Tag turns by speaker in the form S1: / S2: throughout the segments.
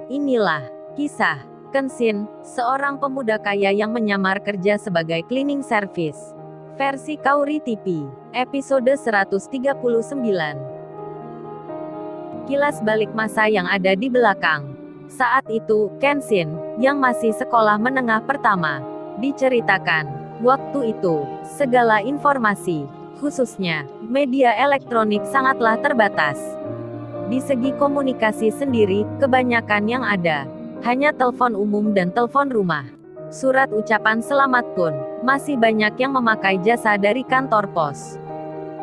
S1: Inilah kisah Kenshin, seorang pemuda kaya yang menyamar kerja sebagai cleaning service. Versi Kaori TV, episode 139. Kilas balik masa yang ada di belakang. Saat itu, Kenshin, yang masih sekolah menengah pertama, diceritakan. Waktu itu, segala informasi, khususnya media elektronik sangatlah terbatas. Di segi komunikasi sendiri, kebanyakan yang ada hanya telepon umum dan telepon rumah. Surat ucapan selamat pun masih banyak yang memakai jasa dari kantor pos.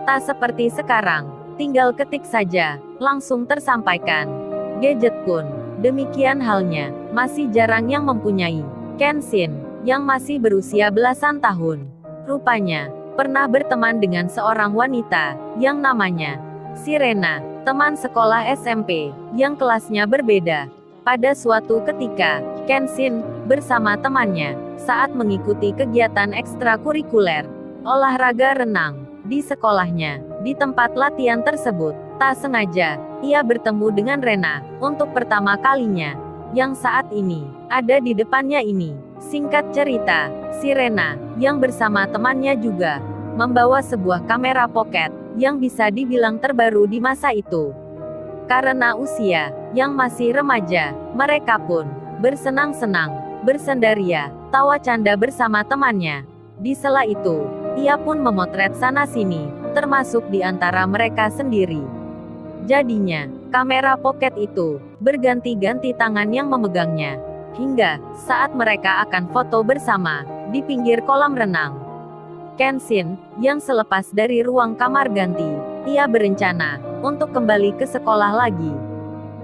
S1: Tak seperti sekarang, tinggal ketik saja, langsung tersampaikan. Gadget pun demikian halnya, masih jarang yang mempunyai. Kenshin, yang masih berusia belasan tahun, rupanya pernah berteman dengan seorang wanita yang namanya Sirena, teman sekolah SMP, yang kelasnya berbeda. Pada suatu ketika, Kenshin bersama temannya saat mengikuti kegiatan ekstrakurikuler, olahraga renang, di sekolahnya. Di tempat latihan tersebut, tak sengaja, ia bertemu dengan Rena, untuk pertama kalinya, yang saat ini, ada di depannya ini. Singkat cerita, si Rena, yang bersama temannya juga, membawa sebuah kamera pocket, yang bisa dibilang terbaru di masa itu. Karena usia yang masih remaja, mereka pun bersenang-senang, bersendaria, tawa canda bersama temannya. Di sela itu, ia pun memotret sana-sini, termasuk di antara mereka sendiri. Jadinya, kamera pocket itu berganti-ganti tangan yang memegangnya, hingga saat mereka akan foto bersama di pinggir kolam renang. Kenshin, yang selepas dari ruang kamar ganti, ia berencana untuk kembali ke sekolah lagi.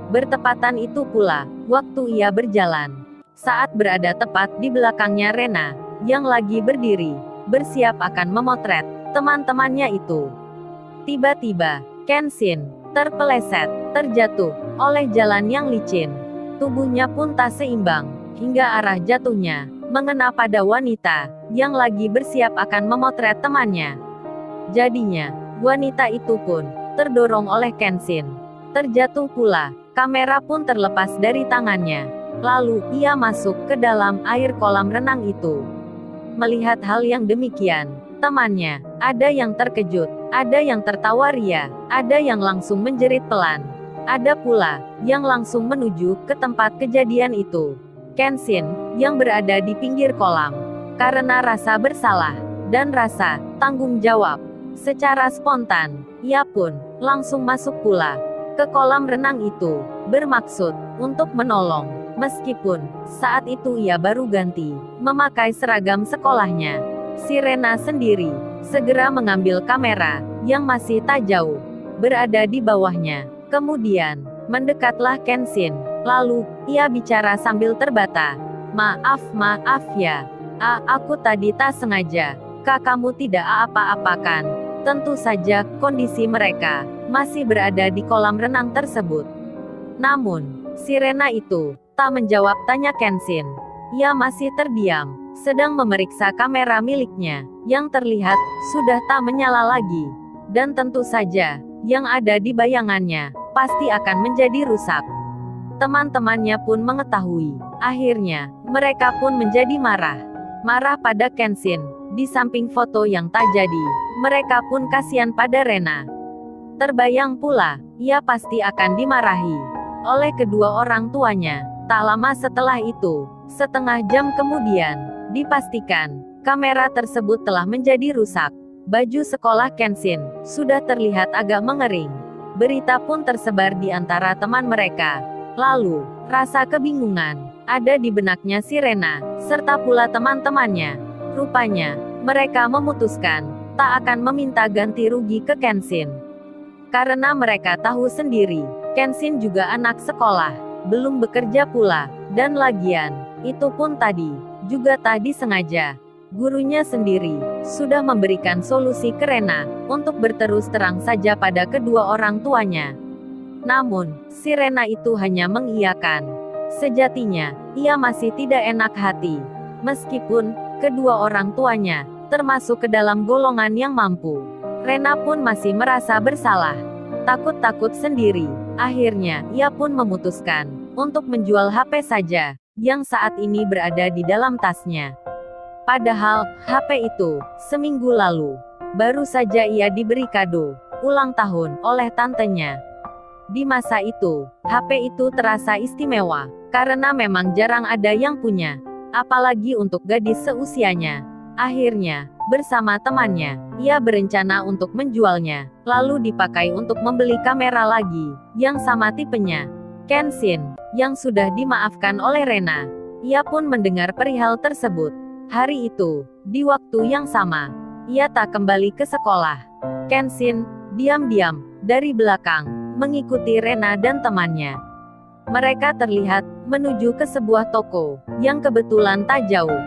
S1: Bertepatan itu pula, waktu ia berjalan. Saat berada tepat di belakangnya Rena, yang lagi berdiri, bersiap akan memotret teman-temannya itu. Tiba-tiba, Kenshin terpeleset, terjatuh oleh jalan yang licin. Tubuhnya pun tak seimbang, hingga arah jatuhnya mengena pada wanita yang lagi bersiap akan memotret temannya. Jadinya, wanita itu pun terdorong oleh Kenshin. Terjatuh pula, kamera pun terlepas dari tangannya. Lalu, ia masuk ke dalam air kolam renang itu. Melihat hal yang demikian, temannya, ada yang terkejut, ada yang tertawa ria, ada yang langsung menjerit pelan. Ada pula yang langsung menuju ke tempat kejadian itu. Kenshin, yang berada di pinggir kolam, karena rasa bersalah dan rasa tanggung jawab, secara spontan, ia pun langsung masuk pula ke kolam renang itu, bermaksud untuk menolong. Meskipun saat itu ia baru ganti memakai seragam sekolahnya, Sirena sendiri segera mengambil kamera yang masih tak jauh berada di bawahnya. Kemudian mendekatlah Kenshin. Lalu, ia bicara sambil terbata. Maaf ya. Aku tadi tak sengaja. Kamu tidak apa-apakan. Tentu saja, kondisi mereka masih berada di kolam renang tersebut. Namun, Sirena itu tak menjawab tanya Kenshin. Ia masih terdiam, sedang memeriksa kamera miliknya, yang terlihat sudah tak menyala lagi. Dan tentu saja, yang ada di bayangannya pasti akan menjadi rusak. Teman-temannya pun mengetahui. Akhirnya, mereka pun menjadi marah. Marah pada Kenshin. Di samping foto yang tak jadi, mereka pun kasihan pada Rena. Terbayang pula, ia pasti akan dimarahi oleh kedua orang tuanya. Tak lama setelah itu, setengah jam kemudian, dipastikan, kamera tersebut telah menjadi rusak. Baju sekolah Kenshin sudah terlihat agak mengering. Berita pun tersebar di antara teman mereka. Lalu, rasa kebingungan ada di benaknya Sirena, serta pula teman-temannya. Rupanya, mereka memutuskan tak akan meminta ganti rugi ke Kenshin. Karena mereka tahu sendiri, Kenshin juga anak sekolah, belum bekerja pula, dan lagian, itu pun tadi, juga tak disengaja. Gurunya sendiri sudah memberikan solusi ke Rena untuk berterus terang saja pada kedua orang tuanya. Namun, si Rena itu hanya mengiyakan. Sejatinya, ia masih tidak enak hati. Meskipun kedua orang tuanya termasuk ke dalam golongan yang mampu, Rena pun masih merasa bersalah. Takut-takut sendiri. Akhirnya, ia pun memutuskan untuk menjual HP saja, yang saat ini berada di dalam tasnya. Padahal, HP itu, seminggu lalu, baru saja ia diberi kado ulang tahun oleh tantenya. Di masa itu, HP itu terasa istimewa, karena memang jarang ada yang punya, apalagi untuk gadis seusianya. Akhirnya, bersama temannya, ia berencana untuk menjualnya, lalu dipakai untuk membeli kamera lagi, yang sama tipenya. Kenshin, yang sudah dimaafkan oleh Rena, ia pun mendengar perihal tersebut. Hari itu, di waktu yang sama, ia tak kembali ke sekolah. Kenshin, diam-diam, dari belakang, mengikuti Rena dan temannya. Mereka terlihat menuju ke sebuah toko yang kebetulan tak jauh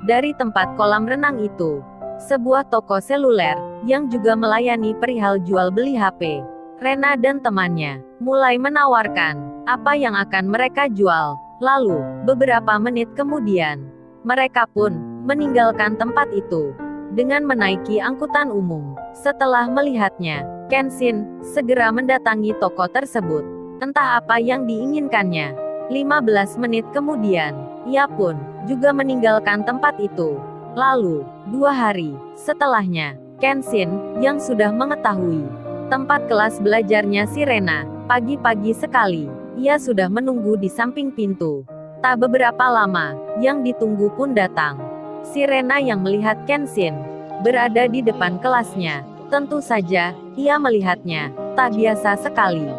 S1: dari tempat kolam renang itu. Sebuah toko seluler yang juga melayani perihal jual beli HP. Rena dan temannya mulai menawarkan apa yang akan mereka jual. Lalu, beberapa menit kemudian, mereka pun meninggalkan tempat itu dengan menaiki angkutan umum. Setelah melihatnya, Kenshin segera mendatangi toko tersebut. Entah apa yang diinginkannya. 15 menit kemudian, ia pun juga meninggalkan tempat itu. Lalu, 2 hari setelahnya, Kenshin yang sudah mengetahui tempat kelas belajarnya si Rena, pagi-pagi sekali, ia sudah menunggu di samping pintu. Tak beberapa lama, yang ditunggu pun datang. Si Rena yang melihat Kenshin berada di depan kelasnya. Tentu saja, ia melihatnya tak biasa sekali.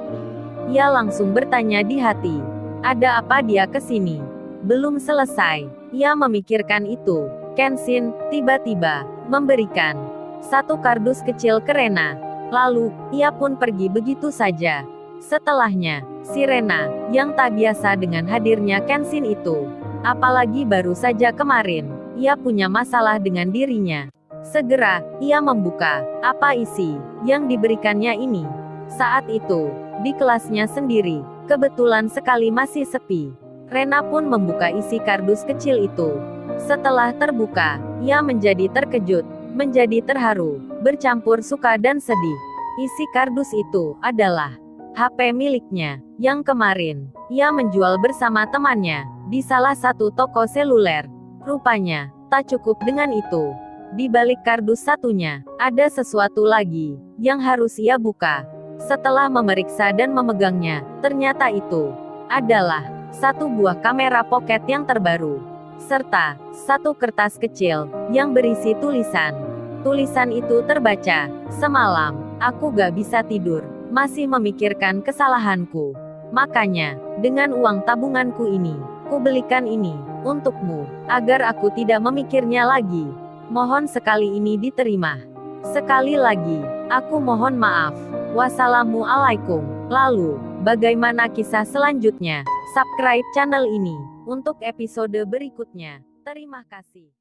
S1: Ia langsung bertanya di hati, ada apa dia ke sini? Belum selesai ia memikirkan itu, Kenshin tiba-tiba memberikan satu kardus kecil ke Rena. Lalu, ia pun pergi begitu saja. Setelahnya, si Rena, yang tak biasa dengan hadirnya Kenshin itu, apalagi baru saja kemarin, ia punya masalah dengan dirinya. Segera, ia membuka apa isi yang diberikannya ini. Saat itu, di kelasnya sendiri, kebetulan sekali masih sepi. Rena pun membuka isi kardus kecil itu. Setelah terbuka, ia menjadi terkejut, menjadi terharu, bercampur suka dan sedih. Isi kardus itu adalah HP miliknya, yang kemarin ia menjual bersama temannya di salah satu toko seluler. Rupanya, tak cukup dengan itu. Di balik kardus satunya, ada sesuatu lagi yang harus ia buka. Setelah memeriksa dan memegangnya, ternyata itu adalah satu buah kamera pocket yang terbaru, serta satu kertas kecil yang berisi tulisan. Tulisan itu terbaca, "Semalam, aku gak bisa tidur, masih memikirkan kesalahanku. Makanya, dengan uang tabunganku ini, ku belikan ini untukmu, agar aku tidak memikirnya lagi. Mohon sekali ini diterima. Sekali lagi, aku mohon maaf. Wassalamualaikum." Lalu, bagaimana kisah selanjutnya? Subscribe channel ini untuk episode berikutnya. Terima kasih.